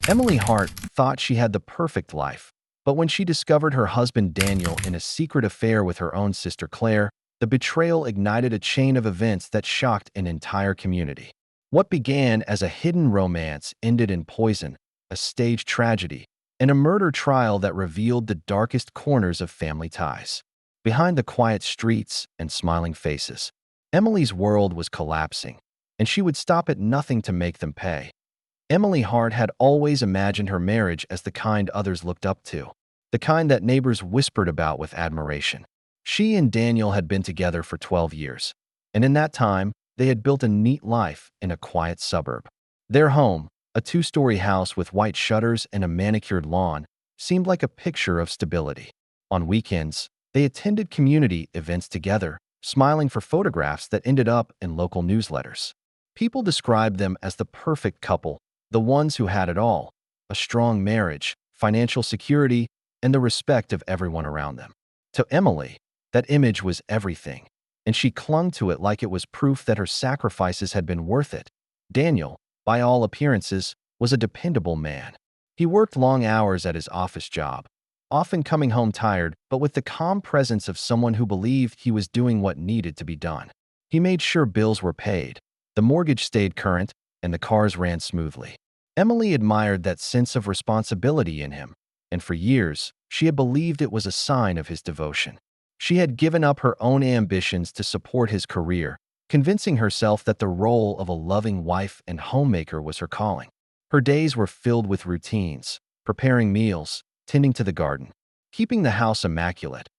Emily Hart thought she had the perfect life, but when she discovered her husband Daniel in a secret affair with her own sister Claire, the betrayal ignited a chain of events that shocked an entire community. What began as a hidden romance ended in poison, a staged tragedy, and a murder trial that revealed the darkest corners of family ties. Behind the quiet streets and smiling faces, Emily's world was collapsing, and she would stop at nothing to make them pay. Emily Hart had always imagined her marriage as the kind others looked up to, the kind that neighbors whispered about with admiration. She and Daniel had been together for 12 years, and in that time, they had built a neat life in a quiet suburb. Their home, a two-story house with white shutters and a manicured lawn, seemed like a picture of stability. On weekends, they attended community events together, smiling for photographs that ended up in local newsletters. People described them as the perfect couple, the ones who had it all: a strong marriage, financial security, and the respect of everyone around them. To Emily, that image was everything, and she clung to it like it was proof that her sacrifices had been worth it. Daniel, by all appearances, was a dependable man. He worked long hours at his office job, often coming home tired, but with the calm presence of someone who believed he was doing what needed to be done. He made sure bills were paid, the mortgage stayed current, and the cars ran smoothly. Emily admired that sense of responsibility in him, and for years, she had believed it was a sign of his devotion. She had given up her own ambitions to support his career, convincing herself that the role of a loving wife and homemaker was her calling. Her days were filled with routines: preparing meals, tending to the garden, keeping the house immaculate,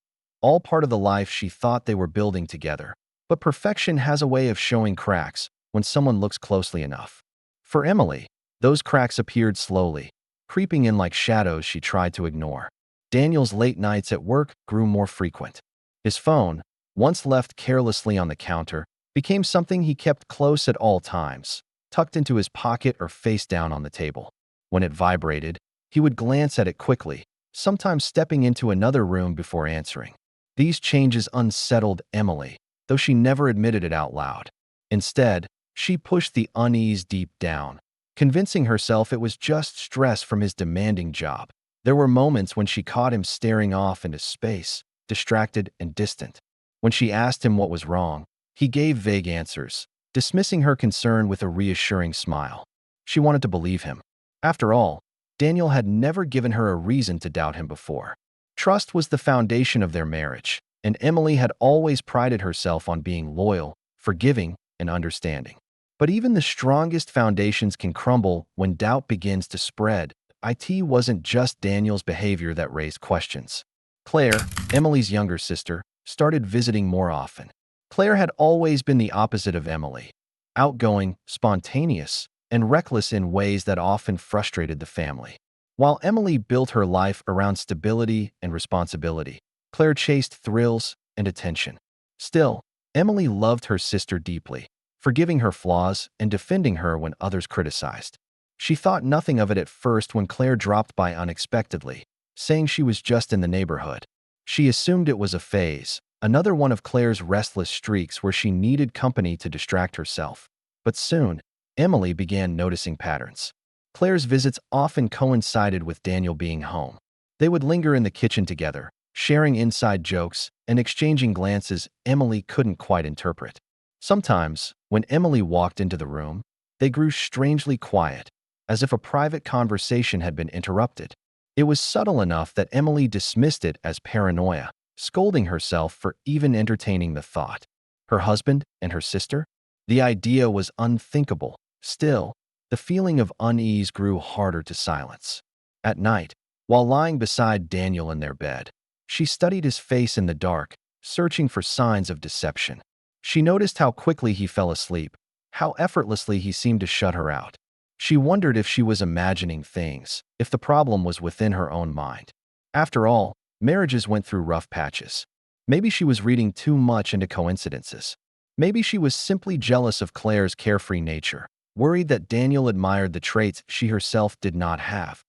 all part of the life she thought they were building together. But perfection has a way of showing cracks when someone looks closely enough. For Emily, those cracks appeared slowly, creeping in like shadows she tried to ignore. Daniel's late nights at work grew more frequent. His phone, once left carelessly on the counter, became something he kept close at all times, tucked into his pocket or face down on the table. When it vibrated, he would glance at it quickly, sometimes stepping into another room before answering. These changes unsettled Emily, though she never admitted it out loud. Instead, she pushed the unease deep down, convincing herself it was just stress from his demanding job. There were moments when she caught him staring off into space, distracted and distant. When she asked him what was wrong, he gave vague answers, dismissing her concern with a reassuring smile. She wanted to believe him. After all, Daniel had never given her a reason to doubt him before. Trust was the foundation of their marriage, and Emily had always prided herself on being loyal, forgiving, and understanding. But even the strongest foundations can crumble when doubt begins to spread. It wasn't just Daniel's behavior that raised questions. Claire, Emily's younger sister, started visiting more often. Claire had always been the opposite of Emily: outgoing, spontaneous, and reckless in ways that often frustrated the family. While Emily built her life around stability and responsibility, Claire chased thrills and attention. Still, Emily loved her sister deeply, forgiving her flaws and defending her when others criticized. She thought nothing of it at first when Claire dropped by unexpectedly, saying she was just in the neighborhood. She assumed it was a phase, another one of Claire's restless streaks where she needed company to distract herself. But soon, Emily began noticing patterns. Claire's visits often coincided with Daniel being home. They would linger in the kitchen together, sharing inside jokes and exchanging glances Emily couldn't quite interpret. Sometimes, when Emily walked into the room, they grew strangely quiet, as if a private conversation had been interrupted. It was subtle enough that Emily dismissed it as paranoia, scolding herself for even entertaining the thought. Her husband and her sister? The idea was unthinkable. Still, the feeling of unease grew harder to silence. At night, while lying beside Daniel in their bed, she studied his face in the dark, searching for signs of deception. She noticed how quickly he fell asleep, how effortlessly he seemed to shut her out. She wondered if she was imagining things, if the problem was within her own mind. After all, marriages went through rough patches. Maybe she was reading too much into coincidences. Maybe she was simply jealous of Claire's carefree nature, worried that Daniel admired the traits she herself did not have.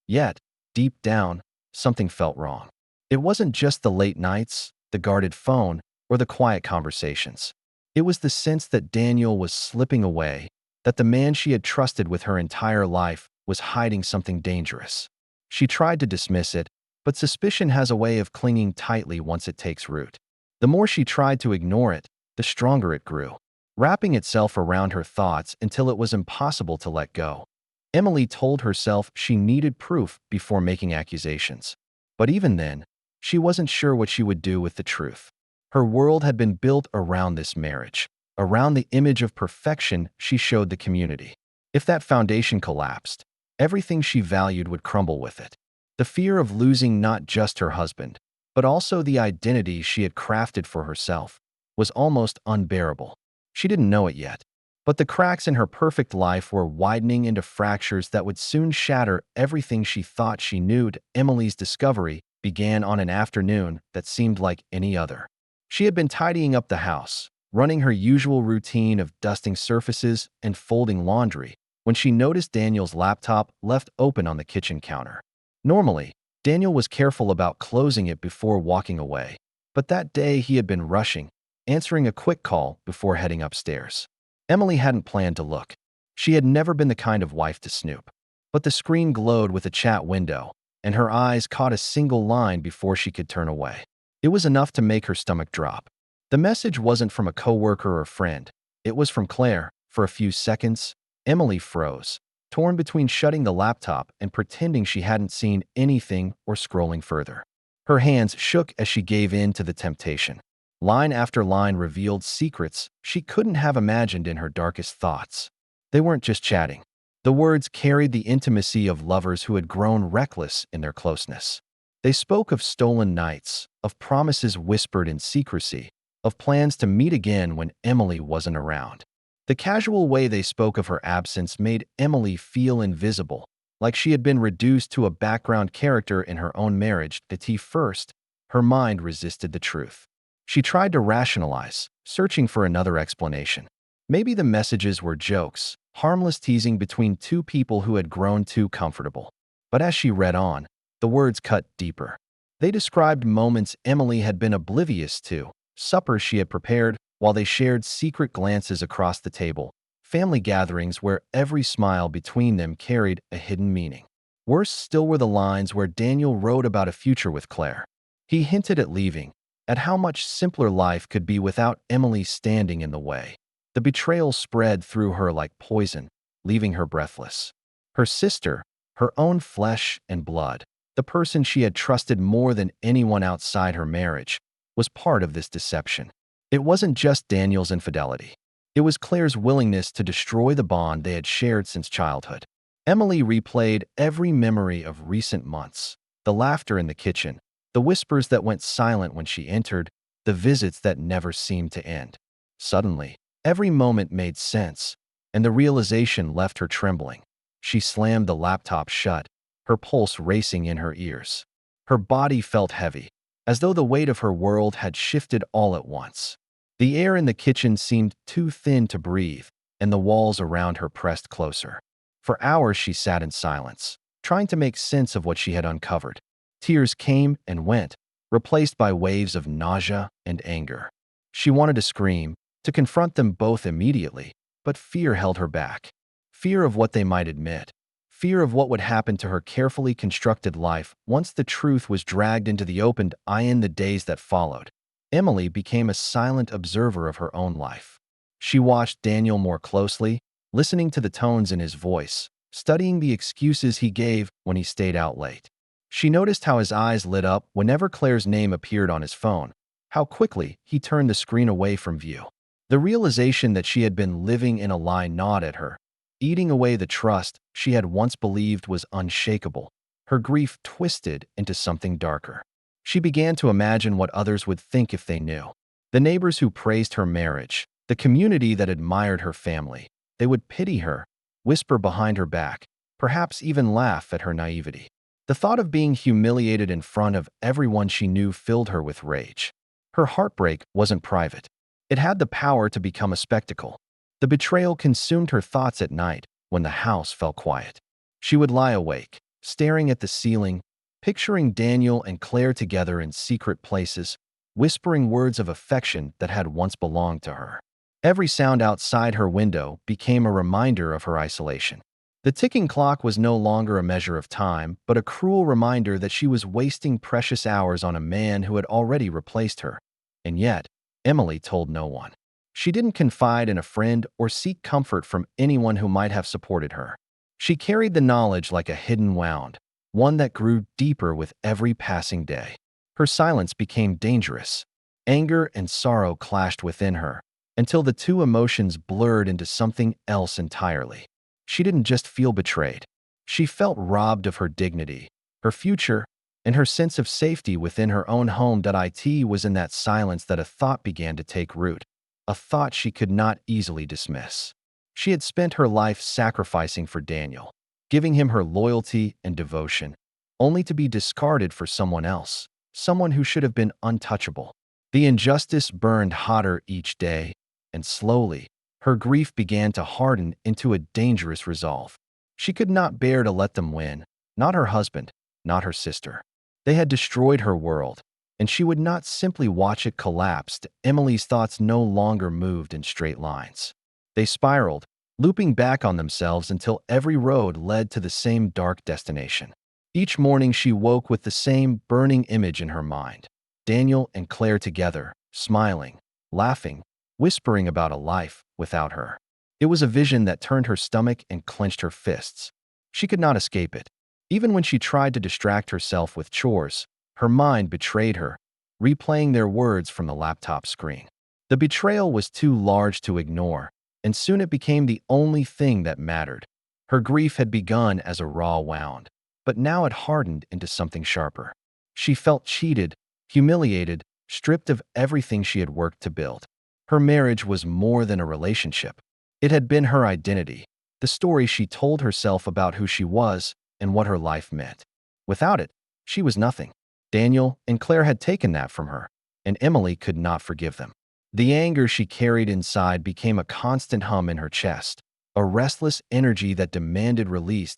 Yet, deep down, something felt wrong. It wasn't just the late nights, the guarded phone, or the quiet conversations. It was the sense that Daniel was slipping away, that the man she had trusted with her entire life was hiding something dangerous. She tried to dismiss it, but suspicion has a way of clinging tightly once it takes root. The more she tried to ignore it, the stronger it grew, wrapping itself around her thoughts until it was impossible to let go. Emily told herself she needed proof before making accusations. But even then, she wasn't sure what she would do with the truth. Her world had been built around this marriage, around the image of perfection she showed the community. If that foundation collapsed, everything she valued would crumble with it. The fear of losing not just her husband, but also the identity she had crafted for herself, was almost unbearable. She didn't know it yet, but the cracks in her perfect life were widening into fractures that would soon shatter everything she thought she knew. Emily's discovery began on an afternoon that seemed like any other. She had been tidying up the house, running her usual routine of dusting surfaces and folding laundry, when she noticed Daniel's laptop left open on the kitchen counter. Normally, Daniel was careful about closing it before walking away, but that day he had been rushing, answering a quick call before heading upstairs. Emily hadn't planned to look. She had never been the kind of wife to snoop. But the screen glowed with a chat window, and her eyes caught a single line before she could turn away. It was enough to make her stomach drop. The message wasn't from a coworker or friend. It was from Claire. For a few seconds, Emily froze, torn between shutting the laptop and pretending she hadn't seen anything or scrolling further. Her hands shook as she gave in to the temptation. Line after line revealed secrets she couldn't have imagined in her darkest thoughts. They weren't just chatting. The words carried the intimacy of lovers who had grown reckless in their closeness. They spoke of stolen nights, of promises whispered in secrecy, of plans to meet again when Emily wasn't around. The casual way they spoke of her absence made Emily feel invisible, like she had been reduced to a background character in her own marriage. First, her mind resisted the truth. She tried to rationalize, searching for another explanation. Maybe the messages were jokes, harmless teasing between two people who had grown too comfortable. But as she read on, the words cut deeper. They described moments Emily had been oblivious to, suppers she had prepared while they shared secret glances across the table, family gatherings where every smile between them carried a hidden meaning. Worse still were the lines where Daniel wrote about a future with Claire. He hinted at leaving, at how much simpler life could be without Emily standing in the way. The betrayal spread through her like poison, leaving her breathless. Her sister, her own flesh and blood, the person she had trusted more than anyone outside her marriage, was part of this deception. It wasn't just Daniel's infidelity. It was Claire's willingness to destroy the bond they had shared since childhood. Emily replayed every memory of recent months, the laughter in the kitchen, the whispers that went silent when she entered, the visits that never seemed to end. Suddenly, every moment made sense, and the realization left her trembling. She slammed the laptop shut, her pulse racing in her ears. Her body felt heavy, as though the weight of her world had shifted all at once. The air in the kitchen seemed too thin to breathe, and the walls around her pressed closer. For hours she sat in silence, trying to make sense of what she had uncovered. Tears came and went, replaced by waves of nausea and anger. She wanted to scream, to confront them both immediately, but fear held her back. Fear of what they might admit. Fear of what would happen to her carefully constructed life once the truth was dragged into the open. In the days that followed, Emily became a silent observer of her own life. She watched Daniel more closely, listening to the tones in his voice, studying the excuses he gave when he stayed out late. She noticed how his eyes lit up whenever Claire's name appeared on his phone, how quickly he turned the screen away from view. The realization that she had been living in a lie gnawed at her, eating away the trust she had once believed was unshakable. Her grief twisted into something darker. She began to imagine what others would think if they knew. The neighbors who praised her marriage, the community that admired her family, they would pity her, whisper behind her back, perhaps even laugh at her naivety. The thought of being humiliated in front of everyone she knew filled her with rage. Her heartbreak wasn't private. It had the power to become a spectacle. The betrayal consumed her thoughts at night when the house fell quiet. She would lie awake, staring at the ceiling, picturing Daniel and Claire together in secret places, whispering words of affection that had once belonged to her. Every sound outside her window became a reminder of her isolation. The ticking clock was no longer a measure of time, but a cruel reminder that she was wasting precious hours on a man who had already replaced her. And yet, Emily told no one. She didn't confide in a friend or seek comfort from anyone who might have supported her. She carried the knowledge like a hidden wound, one that grew deeper with every passing day. Her silence became dangerous. Anger and sorrow clashed within her, until the two emotions blurred into something else entirely. She didn't just feel betrayed. She felt robbed of her dignity, her future, and her sense of safety within her own home. It was in that silence that a thought began to take root, a thought she could not easily dismiss. She had spent her life sacrificing for Daniel, giving him her loyalty and devotion, only to be discarded for someone else, someone who should have been untouchable. The injustice burned hotter each day, and slowly, her grief began to harden into a dangerous resolve. She could not bear to let them win, not her husband, not her sister. They had destroyed her world, and she would not simply watch it collapse. Emily's thoughts no longer moved in straight lines. They spiraled, looping back on themselves until every road led to the same dark destination. Each morning she woke with the same burning image in her mind. Daniel and Claire together, smiling, laughing, whispering about a life without her. It was a vision that turned her stomach and clenched her fists. She could not escape it. Even when she tried to distract herself with chores, her mind betrayed her, replaying their words from the laptop screen. The betrayal was too large to ignore, and soon it became the only thing that mattered. Her grief had begun as a raw wound, but now it hardened into something sharper. She felt cheated, humiliated, stripped of everything she had worked to build. Her marriage was more than a relationship. It had been her identity, the story she told herself about who she was and what her life meant. Without it, she was nothing. Daniel and Claire had taken that from her, and Emily could not forgive them. The anger she carried inside became a constant hum in her chest, a restless energy that demanded release.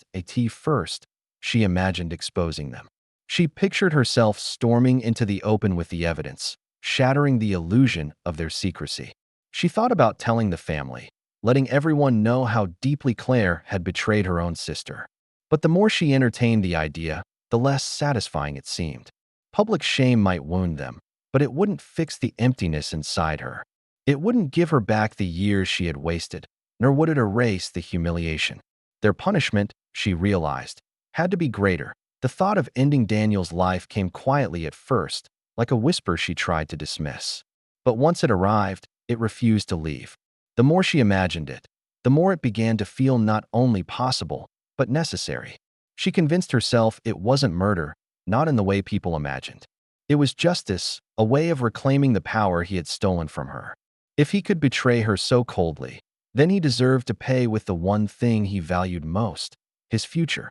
First, she imagined exposing them. She pictured herself storming into the open with the evidence, shattering the illusion of their secrecy. She thought about telling the family, letting everyone know how deeply Claire had betrayed her own sister. But the more she entertained the idea, the less satisfying it seemed. Public shame might wound them, but it wouldn't fix the emptiness inside her. It wouldn't give her back the years she had wasted, nor would it erase the humiliation. Their punishment, she realized, had to be greater. The thought of ending Daniel's life came quietly at first, like a whisper she tried to dismiss. But once it arrived, it refused to leave. The more she imagined it, the more it began to feel not only possible, but necessary. She convinced herself it wasn't murder, not in the way people imagined. It was justice, a way of reclaiming the power he had stolen from her. If he could betray her so coldly, then he deserved to pay with the one thing he valued most, his future.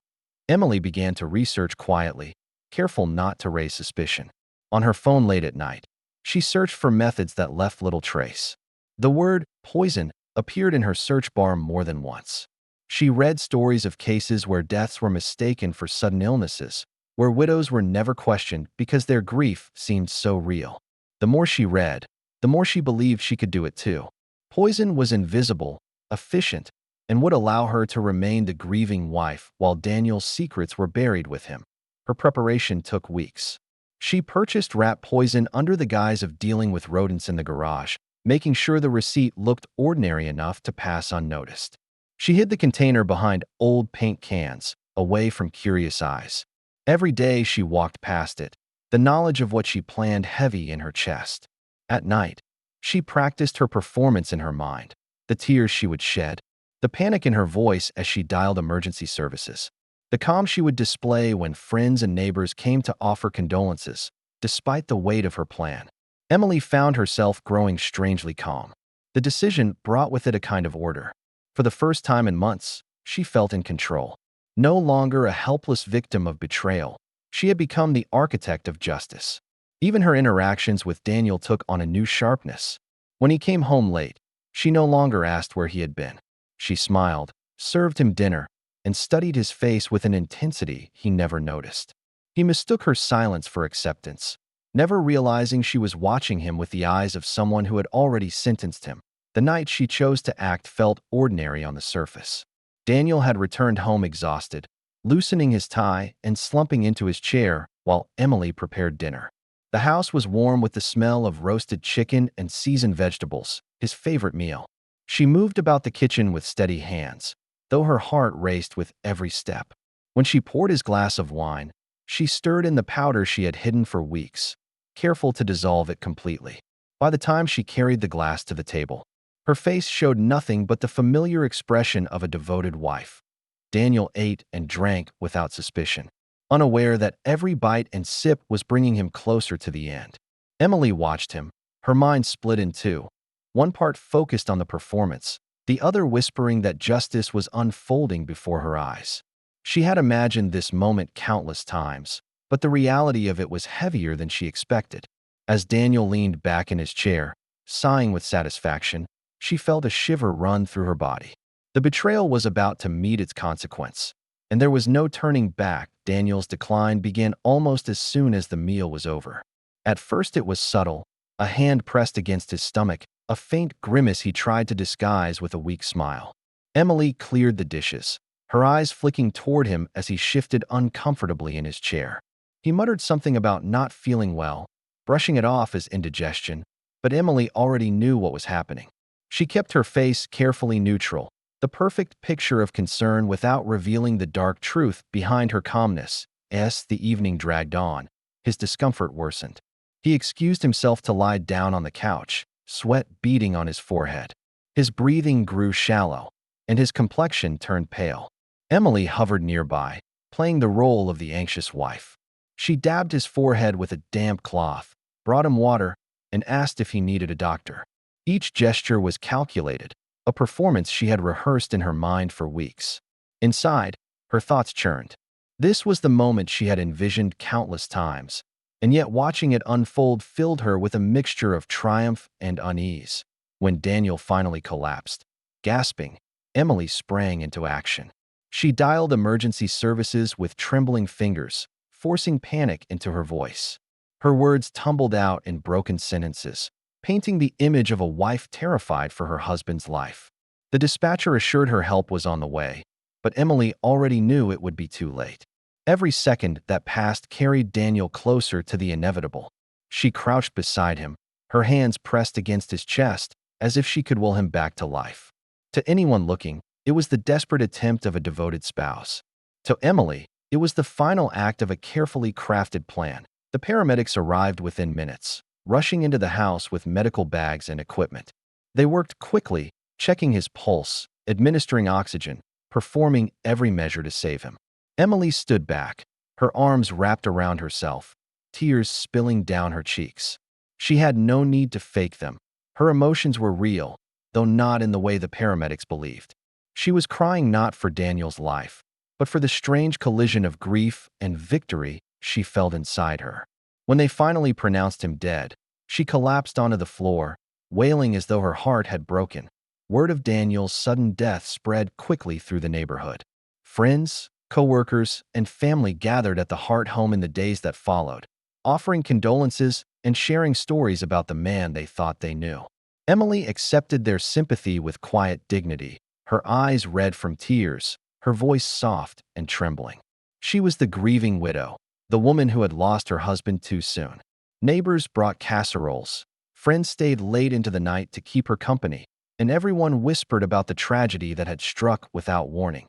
Emily began to research quietly, careful not to raise suspicion. On her phone late at night, she searched for methods that left little trace. The word poison appeared in her search bar more than once. She read stories of cases where deaths were mistaken for sudden illnesses, where widows were never questioned because their grief seemed so real. The more she read, the more she believed she could do it too. Poison was invisible, efficient, and would allow her to remain the grieving wife while Daniel's secrets were buried with him. Her preparation took weeks. She purchased rat poison under the guise of dealing with rodents in the garage, making sure the receipt looked ordinary enough to pass unnoticed. She hid the container behind old paint cans, away from curious eyes. Every day she walked past it, the knowledge of what she planned heavy in her chest. At night, she practiced her performance in her mind, the tears she would shed, the panic in her voice as she dialed emergency services, the calm she would display when friends and neighbors came to offer condolences, despite the weight of her plan. Emily found herself growing strangely calm. The decision brought with it a kind of order. For the first time in months, she felt in control. No longer a helpless victim of betrayal, she had become the architect of justice. Even her interactions with Daniel took on a new sharpness. When he came home late, she no longer asked where he had been. She smiled, served him dinner, and studied his face with an intensity he never noticed. He mistook her silence for acceptance, never realizing she was watching him with the eyes of someone who had already sentenced him. The night she chose to act felt ordinary on the surface. Daniel had returned home exhausted, loosening his tie and slumping into his chair while Emily prepared dinner. The house was warm with the smell of roasted chicken and seasoned vegetables, his favorite meal. She moved about the kitchen with steady hands, though her heart raced with every step. When she poured his glass of wine, she stirred in the powder she had hidden for weeks, careful to dissolve it completely. By the time she carried the glass to the table, her face showed nothing but the familiar expression of a devoted wife. Daniel ate and drank without suspicion, unaware that every bite and sip was bringing him closer to the end. Emily watched him, her mind split in two, one part focused on the performance, the other whispering that justice was unfolding before her eyes. She had imagined this moment countless times, but the reality of it was heavier than she expected. As Daniel leaned back in his chair, sighing with satisfaction, she felt a shiver run through her body. The betrayal was about to meet its consequence, and there was no turning back. Daniel's decline began almost as soon as the meal was over. At first it was subtle, a hand pressed against his stomach, a faint grimace he tried to disguise with a weak smile. Emily cleared the dishes, her eyes flicking toward him as he shifted uncomfortably in his chair. He muttered something about not feeling well, brushing it off as indigestion, but Emily already knew what was happening. She kept her face carefully neutral, the perfect picture of concern without revealing the dark truth behind her calmness. As the evening dragged on, his discomfort worsened. He excused himself to lie down on the couch, sweat beading on his forehead. His breathing grew shallow, and his complexion turned pale. Emily hovered nearby, playing the role of the anxious wife. She dabbed his forehead with a damp cloth, brought him water, and asked if he needed a doctor. Each gesture was calculated, a performance she had rehearsed in her mind for weeks. Inside, her thoughts churned. This was the moment she had envisioned countless times, and yet watching it unfold filled her with a mixture of triumph and unease. When Daniel finally collapsed, gasping, Emily sprang into action. She dialed emergency services with trembling fingers, forcing panic into her voice. Her words tumbled out in broken sentences, painting the image of a wife terrified for her husband's life. The dispatcher assured her help was on the way, but Emily already knew it would be too late. Every second that passed carried Daniel closer to the inevitable. She crouched beside him, her hands pressed against his chest, as if she could will him back to life. To anyone looking, it was the desperate attempt of a devoted spouse. To Emily, it was the final act of a carefully crafted plan. The paramedics arrived within minutes, rushing into the house with medical bags and equipment. They worked quickly, checking his pulse, administering oxygen, performing every measure to save him. Emily stood back, her arms wrapped around herself, tears spilling down her cheeks. She had no need to fake them. Her emotions were real, though not in the way the paramedics believed. She was crying not for Daniel's life, but for the strange collision of grief and victory she felt inside her. When they finally pronounced him dead, she collapsed onto the floor, wailing as though her heart had broken. Word of Daniel's sudden death spread quickly through the neighborhood. Friends, co-workers, and family gathered at the Hart home in the days that followed, offering condolences and sharing stories about the man they thought they knew. Emily accepted their sympathy with quiet dignity, her eyes red from tears, her voice soft and trembling. She was the grieving widow, the woman who had lost her husband too soon. Neighbors brought casseroles, friends stayed late into the night to keep her company, and everyone whispered about the tragedy that had struck without warning.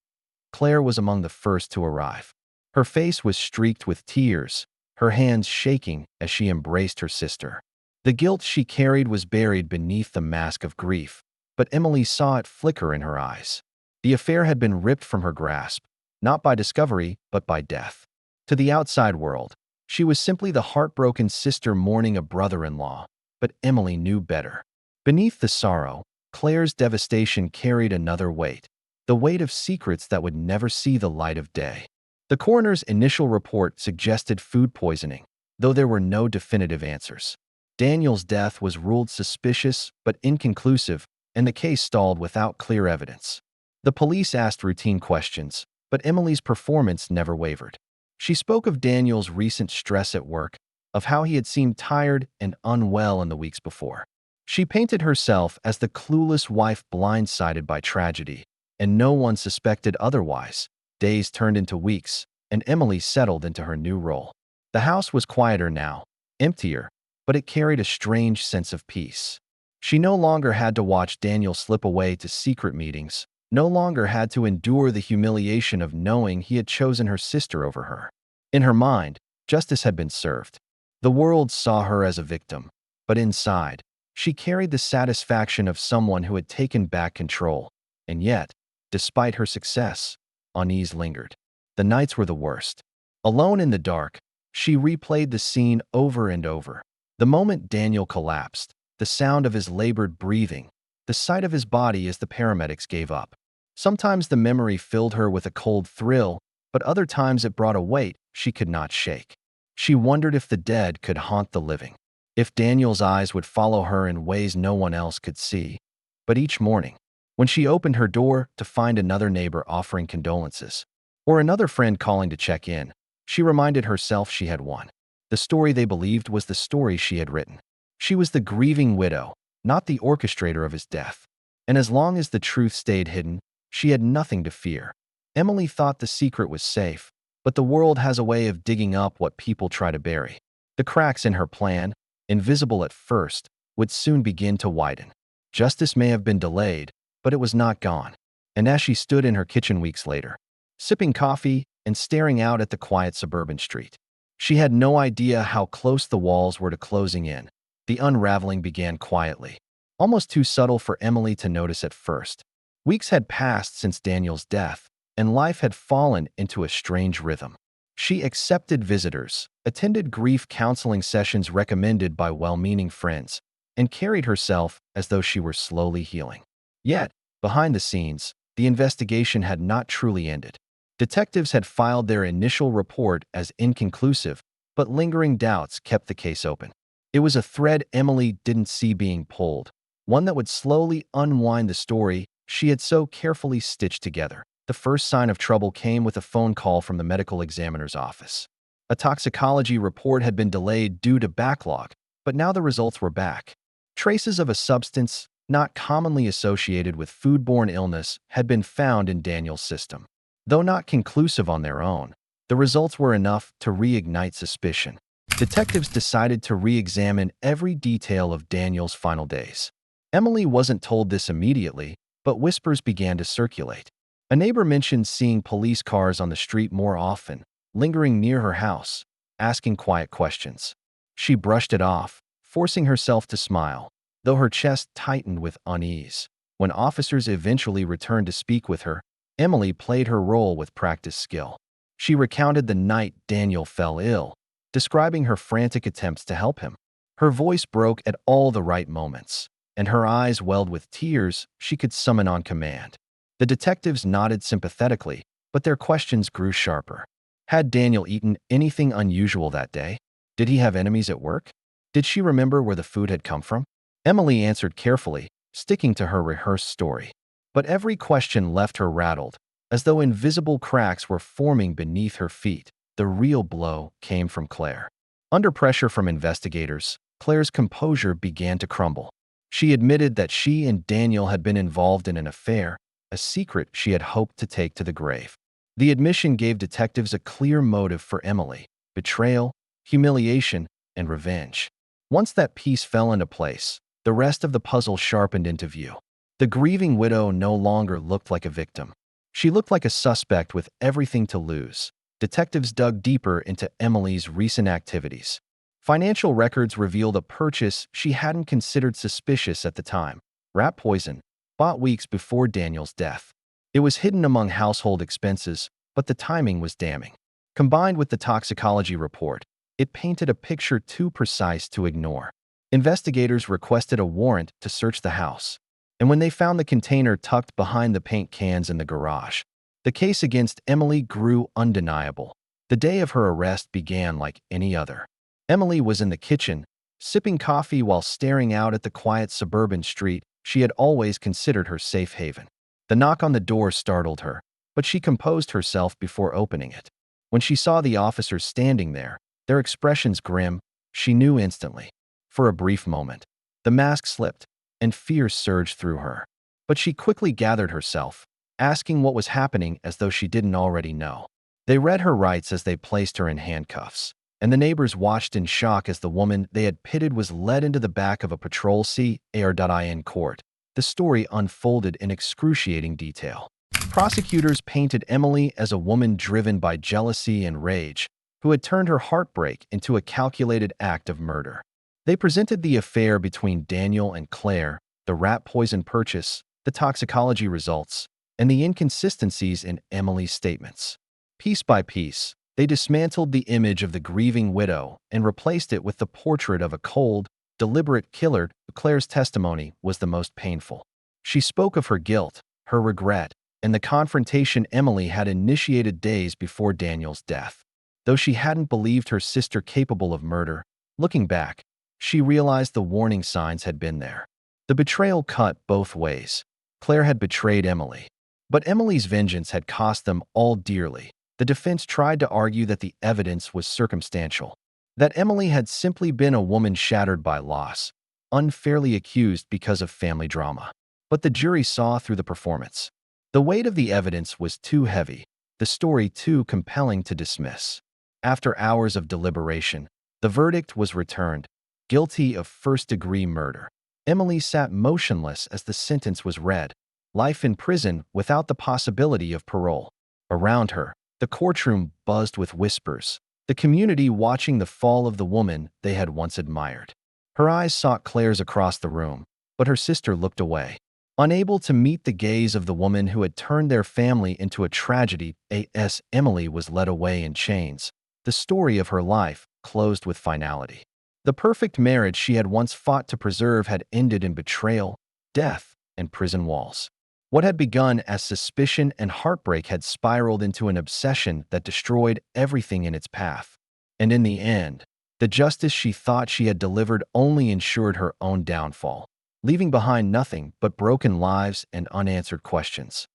Claire was among the first to arrive. Her face was streaked with tears, her hands shaking as she embraced her sister. The guilt she carried was buried beneath the mask of grief, but Emily saw it flicker in her eyes. The affair had been ripped from her grasp, not by discovery, but by death. To the outside world, she was simply the heartbroken sister mourning a brother-in-law, but Emily knew better. Beneath the sorrow, Claire's devastation carried another weight, the weight of secrets that would never see the light of day. The coroner's initial report suggested food poisoning, though there were no definitive answers. Daniel's death was ruled suspicious but inconclusive, and the case stalled without clear evidence. The police asked routine questions, but Emily's performance never wavered. She spoke of Daniel's recent stress at work, of how he had seemed tired and unwell in the weeks before. She painted herself as the clueless wife blindsided by tragedy, and no one suspected otherwise. Days turned into weeks, and Emily settled into her new role. The house was quieter now, emptier, but it carried a strange sense of peace. She no longer had to watch Daniel slip away to secret meetings, no longer had to endure the humiliation of knowing he had chosen her sister over her. In her mind, justice had been served. The world saw her as a victim, but inside, she carried the satisfaction of someone who had taken back control. And yet, despite her success, unease lingered. The nights were the worst. Alone in the dark, she replayed the scene over and over. The moment Daniel collapsed, the sound of his labored breathing, the sight of his body as the paramedics gave up. Sometimes the memory filled her with a cold thrill, but other times it brought a weight she could not shake. She wondered if the dead could haunt the living, if Daniel's eyes would follow her in ways no one else could see. But each morning, when she opened her door to find another neighbor offering condolences, or another friend calling to check in, she reminded herself she had won. The story they believed was the story she had written. She was the grieving widow, not the orchestrator of his death. And as long as the truth stayed hidden, she had nothing to fear. Emily thought the secret was safe, but the world has a way of digging up what people try to bury. The cracks in her plan, invisible at first, would soon begin to widen. Justice may have been delayed, but it was not gone. And as she stood in her kitchen weeks later, sipping coffee and staring out at the quiet suburban street, she had no idea how close the walls were to closing in. The unraveling began quietly, almost too subtle for Emily to notice at first. Weeks had passed since Daniel's death, and life had fallen into a strange rhythm. She accepted visitors, attended grief counseling sessions recommended by well-meaning friends, and carried herself as though she were slowly healing. Yet, behind the scenes, the investigation had not truly ended. Detectives had filed their initial report as inconclusive, but lingering doubts kept the case open. It was a thread Emily didn't see being pulled, one that would slowly unwind the story she had so carefully stitched together. The first sign of trouble came with a phone call from the medical examiner's office. A toxicology report had been delayed due to backlog, but now the results were back. Traces of a substance not commonly associated with foodborne illness had been found in Daniel's system. Though not conclusive on their own, the results were enough to reignite suspicion. Detectives decided to re-examine every detail of Daniel's final days. Emily wasn't told this immediately, but whispers began to circulate. A neighbor mentioned seeing police cars on the street more often, lingering near her house, asking quiet questions. She brushed it off, forcing herself to smile, though her chest tightened with unease. When officers eventually returned to speak with her, Emily played her role with practiced skill. She recounted the night Daniel fell ill, describing her frantic attempts to help him. Her voice broke at all the right moments, and her eyes welled with tears she could summon on command. The detectives nodded sympathetically, but their questions grew sharper. Had Daniel eaten anything unusual that day? Did he have enemies at work? Did she remember where the food had come from? Emily answered carefully, sticking to her rehearsed story. But every question left her rattled, as though invisible cracks were forming beneath her feet. The real blow came from Claire. Under pressure from investigators, Claire's composure began to crumble. She admitted that she and Daniel had been involved in an affair, a secret she had hoped to take to the grave. The admission gave detectives a clear motive for Emily: betrayal, humiliation, and revenge. Once that piece fell into place, the rest of the puzzle sharpened into view. The grieving widow no longer looked like a victim. She looked like a suspect with everything to lose. Detectives dug deeper into Emily's recent activities. Financial records revealed a purchase she hadn't considered suspicious at the time: rat poison, bought weeks before Daniel's death. It was hidden among household expenses, but the timing was damning. Combined with the toxicology report, it painted a picture too precise to ignore. Investigators requested a warrant to search the house, and when they found the container tucked behind the paint cans in the garage, the case against Emily grew undeniable. The day of her arrest began like any other. Emily was in the kitchen, sipping coffee while staring out at the quiet suburban street she had always considered her safe haven. The knock on the door startled her, but she composed herself before opening it. When she saw the officers standing there, their expressions grim, she knew instantly. For a brief moment, the mask slipped, and fear surged through her. But she quickly gathered herself. asking what was happening as though she didn't already know. They read her rights as they placed her in handcuffs, and the neighbors watched in shock as the woman they had pitted was led into the back of a patrol car in court. The story unfolded in excruciating detail. Prosecutors painted Emily as a woman driven by jealousy and rage, who had turned her heartbreak into a calculated act of murder. They presented the affair between Daniel and Claire, the rat poison purchase, the toxicology results, and the inconsistencies in Emily's statements. Piece by piece, they dismantled the image of the grieving widow and replaced it with the portrait of a cold, deliberate killer. Claire's testimony was the most painful. She spoke of her guilt, her regret, and the confrontation Emily had initiated days before Daniel's death. Though she hadn't believed her sister capable of murder, looking back, she realized the warning signs had been there. The betrayal cut both ways. Claire had betrayed Emily, but Emily's vengeance had cost them all dearly. The defense tried to argue that the evidence was circumstantial, that Emily had simply been a woman shattered by loss, unfairly accused because of family drama. But the jury saw through the performance. The weight of the evidence was too heavy, the story too compelling to dismiss. After hours of deliberation, the verdict was returned, guilty of first-degree murder. Emily sat motionless as the sentence was read, life in prison without the possibility of parole. Around her, the courtroom buzzed with whispers, the community watching the fall of the woman they had once admired. Her eyes sought Claire's across the room, but her sister looked away. Unable to meet the gaze of the woman who had turned their family into a tragedy, Emily was led away in chains. The story of her life closed with finality. The perfect marriage she had once fought to preserve had ended in betrayal, death, and prison walls. What had begun as suspicion and heartbreak had spiraled into an obsession that destroyed everything in its path. And in the end, the justice she thought she had delivered only ensured her own downfall, leaving behind nothing but broken lives and unanswered questions.